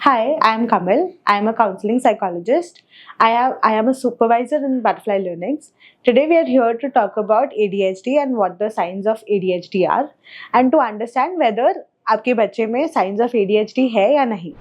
Hi, I am Kamal. I am a counseling psychologist. I am a supervisor in Butterfly Learnings. Today we are here to talk about ADHD and what the signs of ADHD are and to understand whether आपके बच्चे में signs of ADHD है या नहीं.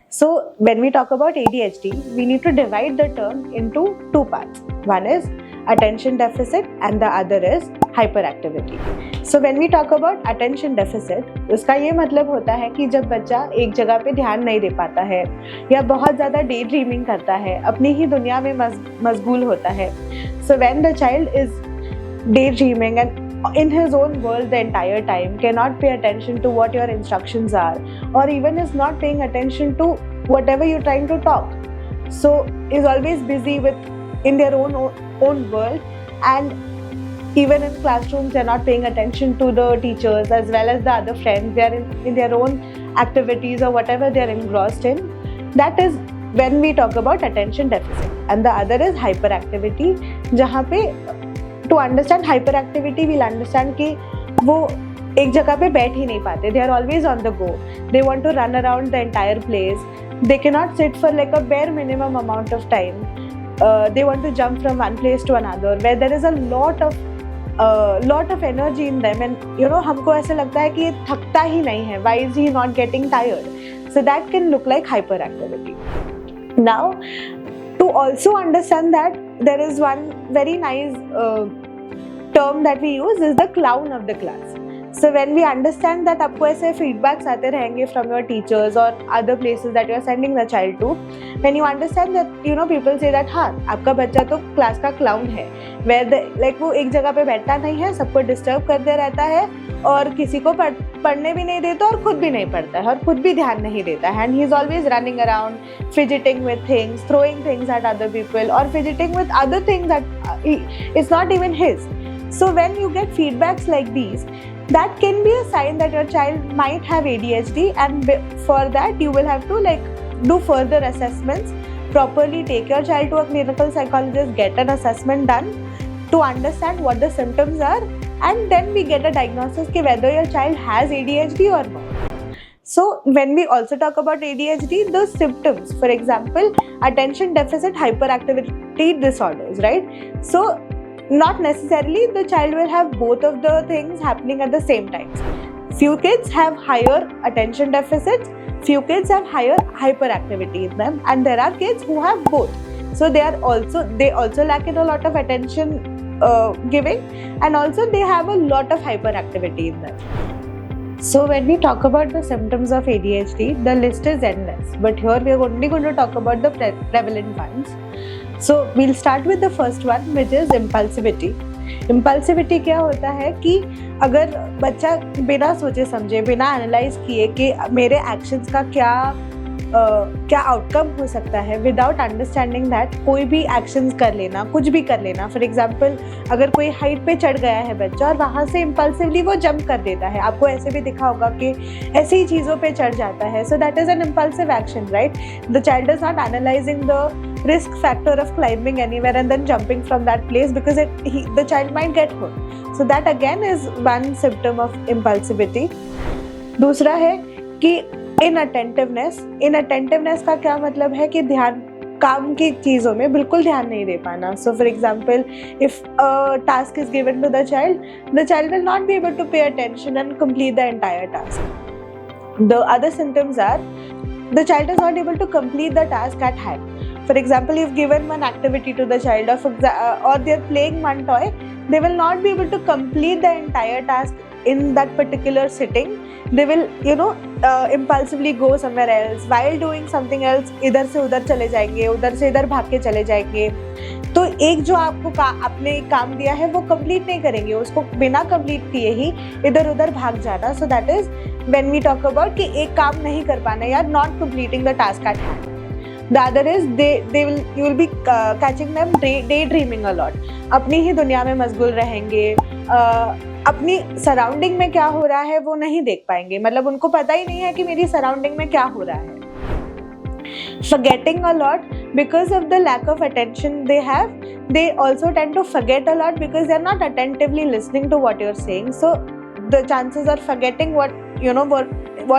So when we talk about ADHD, we need to divide the term into two parts. One is attention deficit and the other is hyperactivity. So when we talk about attention deficit, उसका ये मतलब होता है कि जब बच्चा एक जगह पे ध्यान नहीं दे पाता है या बहुत ज़्यादा डे ड्रीमिंग करता है, अपनी ही दुनिया में मशगूल होता है. So when the child is daydreaming and in his own world the entire time, cannot pay attention to what your instructions are, or even is not paying attention to whatever you're trying to talk. So is always busy with in their own world, and even in classrooms they're not paying attention to the teachers as well as the other friends. They are in their own activities or whatever they're engrossed in. That is when we talk about attention deficit. And the other is hyperactivity, जहाँ पे to understand hyperactivity we'll understand कि वो एक जगह पे बैठ ही नहीं पाते. They are always on the go. They want to run around the entire place. They cannot sit for like a bare minimum amount of time. They want to jump from one place to another where there is a lot of energy in them, and हमको ऐसे लगता है कि ये थकता ही नहीं है. Why is he not getting tired? So that can look like hyperactivity. Now, to also understand that, there is one very nice term that we use is the clown of the class. So when we understand that आपको ऐसे feedbacks आते रहेंगे from your teachers or other places that you are sending the child to, when you understand that people say that हाँ आपका बच्चा तो class का clown है, where वो एक जगह पे बैठता नहीं है, सबको disturb करते रहता है और किसी को पढ़ने भी नहीं देता और खुद भी नहीं पढ़ता है और खुद भी ध्यान नहीं देता है, and he is always running around fidgeting with things, throwing things at other people or fidgeting with other things that it's not even his. So when you get feedbacks like these, that can be a sign that your child might have ADHD, and for that you will have to do further assessments, properly take your child to a clinical psychologist, get an assessment done to understand what the symptoms are, and then we get a diagnosis ki whether your child has ADHD or not. So when we also talk about ADHD, the symptoms, for example, attention deficit hyperactivity disorders, right? So not necessarily the child will have both of the things happening at the same time. Few kids have higher attention deficits, few kids have higher hyperactivity in them, and there are kids who have both. So they also lack in a lot of attention giving, and also they have a lot of hyperactivity in them. So when we talk about the symptoms of ADHD, the list is endless, but here we are only going to talk about the prevalent ones. So we'll start with the first one, which is impulsivity. Impulsivity क्या होता है कि अगर बच्चा बिना सोचे समझे, बिना एनालाइज किए कि मेरे एक्शंस का क्या आउटकम हो सकता है, विदाउट अंडरस्टैंडिंग दैट कोई भी एक्शंस कर लेना, कुछ भी कर लेना. फॉर एग्जांपल, अगर कोई हाइट पे चढ़ गया है बच्चा और वहाँ से इम्पल्सिवली वो जंप कर देता है, आपको ऐसे भी दिखा होगा कि ऐसे ही चीज़ों पे चढ़ जाता है. So that is an impulsive action, right? The child is not analysing the risk factor of climbing anywhere and then jumping from that place because the child might get hurt. So that again is one symptom of impulsivity. दूसरा है कि inattentiveness का क्या मतलब है कि काम की चीज़ों में बिल्कुल ध्यान नहीं दे पाना. So for example, if a task is given to the child will not be able to pay attention and complete the entire task. The other symptoms are the child is not able to complete the task at hand. For example, you've given one activity to the child or they're playing one toy, they will not be able to complete the entire task in that particular sitting. They will impulsively go somewhere else. While doing something else, इधर से उधर चले जाएंगे, उधर से इधर भाग के चले जाएंगे. तो एक जो आपको आपने काम दिया है वो कंप्लीट नहीं करेंगे, उसको बिना कंप्लीट किए ही इधर उधर भाग जाना. So that is when we talk about कि एक काम नहीं कर पाना या not completing the task at hand. The other is you will be catching them daydreaming a lot. अपनी ही दुनिया में मशगूल रहेंगे, अपनी सराउंडिंग में क्या हो रहा है वो नहीं देख पाएंगे. मतलब उनको पता ही नहीं है कि मेरी सराउंडिंग में क्या हो रहा है. forgetting a lot because of the lack of attention they have. They also tend to forget a lot because they're not attentively listening to what you're saying. So the chances of forgetting what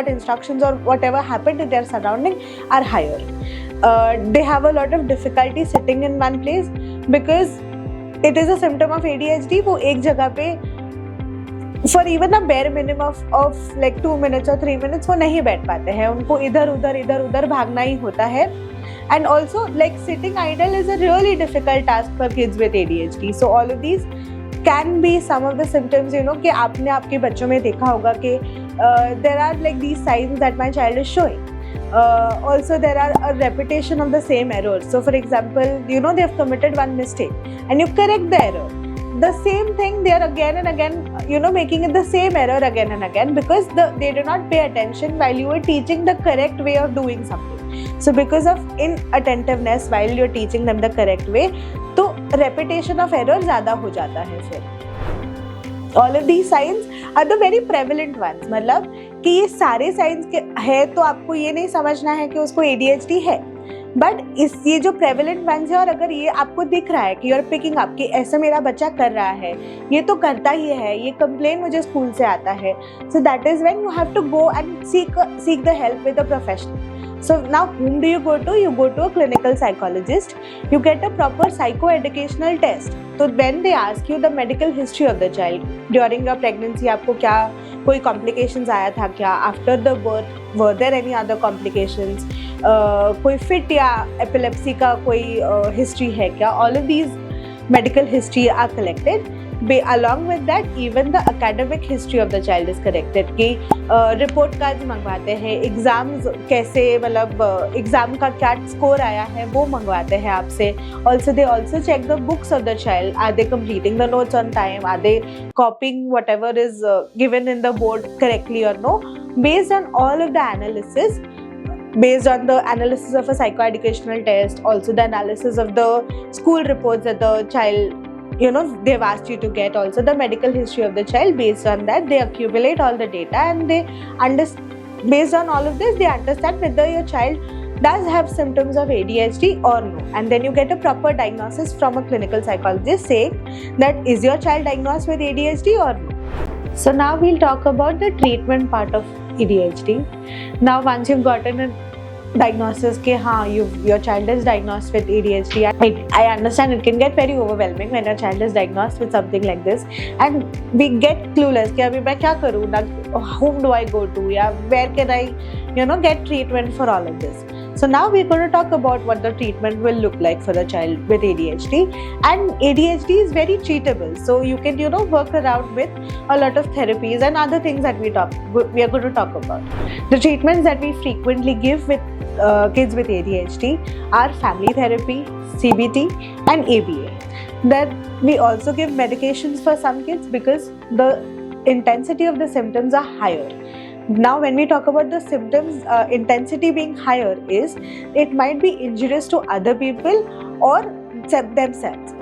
instructions or whatever happened in their surrounding are higher. They have a lot of difficulty sitting in one place because it is a symptom of ADHD. वो एक जगह पे for even a bare minimum of like 2 minutes or 3 minutes वो नहीं बैठ पाते हैं, उनको इधर उधर भागना ही होता है. And also like sitting idle is a really difficult task for kids with ADHD. So all of these can be some of the symptoms, कि आपने आपके बच्चों में देखा होगा कि there are like these signs that my child is showing. Also there are a repetition of the same errors. So for example, they have committed one mistake and you correct the error. The same thing they are again and again, making it the same error again and again because they do not pay attention while you are teaching the correct way of doing something. So because of inattentiveness while you are teaching them the correct way, तो repetition of error ज़्यादा हो जाता है फिर. All of these signs are the very prevalent ones. मतलब कि ये सारे signs है तो आपको ये नहीं समझना है कि उसको ADHD है. बट ये जो प्रेवलेंट वंस है और अगर ये आपको दिख रहा है कि यूर पिकिंग अप कि ऐसा मेरा बच्चा कर रहा है, ये तो करता ही है, ये कंप्लेन मुझे स्कूल से आता है, so that is when you have to go and seek the help with a professional. So now whom do you go to? You go to a clinical psychologist. You get a proper psychoeducational test. So when they ask you the medical history of the child during your pregnancy, आपको क्या कोई complications आया था क्या? After the birth, were there any other complications? कोई fit या epilepsy का कोई history है क्या? All of these medical history are collected. Along with that, even the academic history of the child is corrected. कि रिपोर्ट कार्ड मंगवाते हैं, exams कैसे मतलब एग्जाम का क्या स्कोर आया है वो मंगवाते हैं आपसे. Also they also check the books of the child. Are they completing the notes on time? Are they copying whatever is given in the board correctly or no? Based on all of the analysis, based on the analysis of a psychoeducational test, also the analysis of the school reports that the child, they've asked you to get, also the medical history of the child. Based on that, they accumulate all the data and they based on all of this, they understand whether your child does have symptoms of ADHD or no. And then you get a proper diagnosis from a clinical psychologist saying that is your child diagnosed with ADHD or no. So now we'll talk about the treatment part of ADHD. Now once you've gotten a diagnosis कि हाँ your child is diagnosed with ADHD, I understand it can get very overwhelming when your child is diagnosed with something like this and we get clueless कि अभी मैं क्या करूँ, whom do I go to या where can I get treatment for all of this. So now we're going to talk about what the treatment will look like for a child with ADHD. And ADHD is very treatable. So you can, work around with a lot of therapies and other things that we are going to talk about. The treatments that we frequently give with kids with ADHD are family therapy, CBT and ABA. Then we also give medications for some kids because the intensity of the symptoms are higher. Now when we talk about the symptoms intensity being higher is it might be injurious to other people or themselves.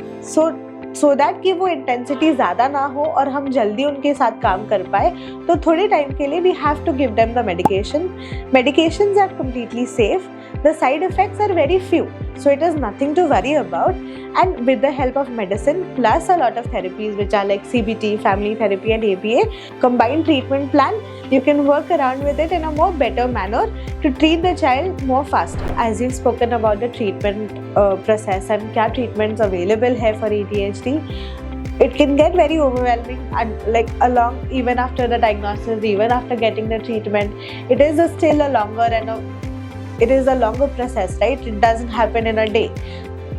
So that कि वो intensity ज़्यादा ना हो और हम जल्दी उनके साथ काम कर पाए, तो थोड़े टाइम के लिए we have to give them the medication. Medications are completely safe. The side effects are very few, so it is nothing to worry about. And with the help of medicine plus a lot of therapies which are like CBT, family therapy and ABA, combined treatment plan, you can work around with it in a more better manner to treat the child more faster. As you've spoken about the treatment process and क्या treatments available है for ADHD, it can get very overwhelming and like along even after the diagnosis, even after getting the treatment, it is still a longer process, right? It doesn't happen in a day.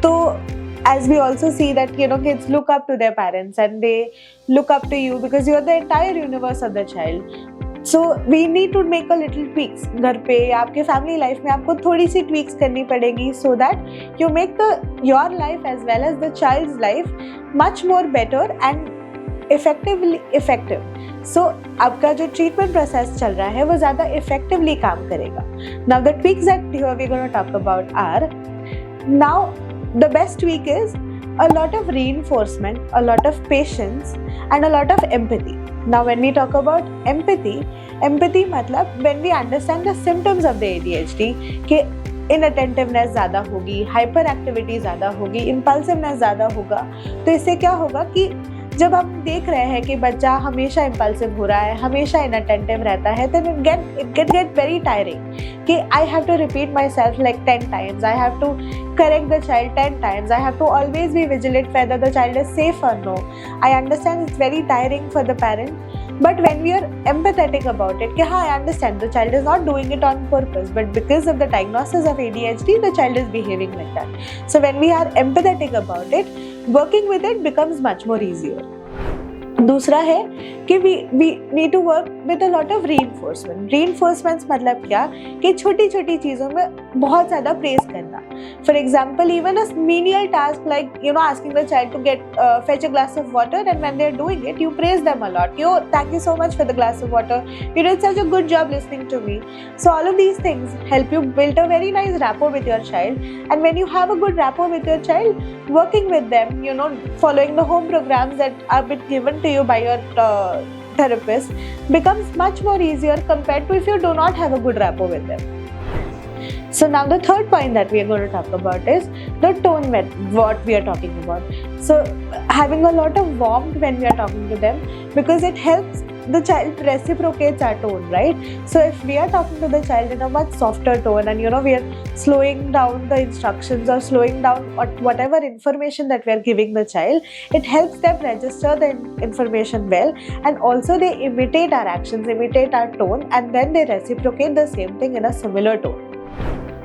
So as we also see that kids look up to their parents and they look up to you because you are the entire universe of the child. So we need to make a little tweaks. घर पे या आपके family life में आपको थोड़ी सी tweaks करनी पड़ेगी so that you make your life as well as the child's life much more better and effective. So आपका जो treatment process चल रहा है वो ज़्यादा effectively काम करेगा. Now the tweaks that here we're going to talk about are, now the best tweak is a lot of reinforcement, a lot of patience and a lot of empathy. Now when we talk about empathy मतलब when we understand the symptoms of the ADHD कि इनअटेंटिवनेस ज़्यादा होगी, hyper activity ज़्यादा होगी, impulsiveness ज़्यादा होगा। तो इससे क्या होगा कि जब हम देख रहे हैं कि बच्चा हमेशा इम्पल्सिव हो रहा है, हमेशा इनअटेंटिव रहता है, then it get very tiring कि I have to repeat myself like 10 times, I have to correct the child 10 times, I have to always be vigilant whether the child is safe or no. I understand it's very tiring for the parent, but when we are empathetic about it, कि हाँ, I understand the child is not doing it on purpose, but because of the diagnosis of ADHD, the child is behaving like that. So when we are empathetic about it, working with it becomes much more easier. दूसरा है कि we need to work with a lot of reinforcement. Reinforcements मतलब क्या कि छोटी छोटी चीज़ों में बहुत ज़्यादा प्रेस करना. For example, even a menial task like asking the child to get fetch a glass of water, and when they're doing it, you praise them a lot. Thank you so much for the glass of water. You did such a good job listening to me. So all of these things help you build a very nice rapport with your child. And when you have a good rapport with your child, working with them, following the home programs that are been given to you by your therapist becomes much more easier compared to if you do not have a good rapport with them. So now the third point that we are going to talk about is the tone what we are talking about. So having a lot of warmth when we are talking to them, because it helps the child reciprocates our tone, right? So if we are talking to the child in a much softer tone, and we are slowing down the instructions or slowing down whatever information that we are giving the child, it helps them register the information well, and also they imitate our actions, imitate our tone, and then they reciprocate the same thing in a similar tone.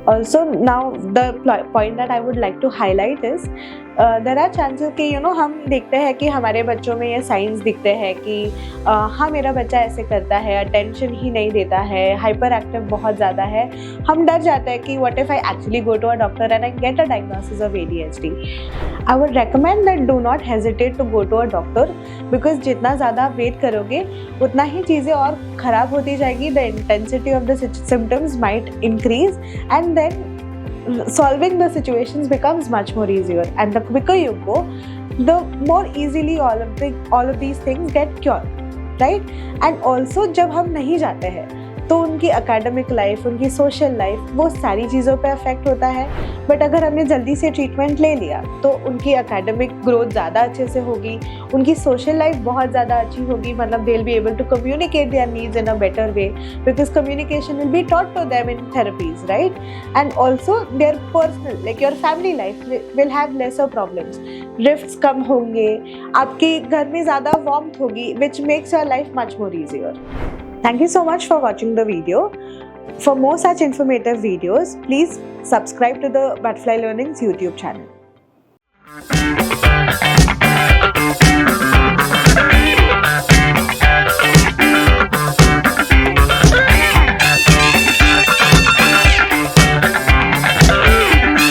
Also, now the point that I would like to highlight is there are chances कि हम देखते हैं कि हमारे बच्चों में ये science दिखते हैं कि हाँ, मेरा बच्चा ऐसे करता है, अटेंशन ही नहीं देता है, हाइपर एक्टिव बहुत ज़्यादा है. हम डर जाते हैं कि what if I actually go to a doctor and I get a diagnosis of ADHD. I would recommend that do not hesitate to go to a doctor, because जितना ज़्यादा आप वेट करोगे उतना ही चीज़ें और ख़राब होती जाएगी. The intensity of the symptoms might increase, and then solving the situations becomes much more easier, and the quicker you go, the more easily all of these things get cured, right? And also जब हम नहीं जाते हैं तो उनकी academic life, उनकी social life, वो सारी चीज़ों पे अफेक्ट होता है. बट अगर हमने जल्दी से ट्रीटमेंट ले लिया तो उनकी एकेडमिक ग्रोथ ज़्यादा अच्छे से होगी, उनकी सोशल लाइफ बहुत ज़्यादा अच्छी होगी. मतलब they will be able to communicate their needs in a better way, because communication will be taught to them in therapies, right? And also their personal, like your family life will have lesser problems. Rifts कम होंगे, आपके घर में ज़्यादा warmth होगी, which makes your life much more easier. Thank you so much for watching the video. For more such informative videos, please subscribe to the Butterfly Learning's YouTube channel.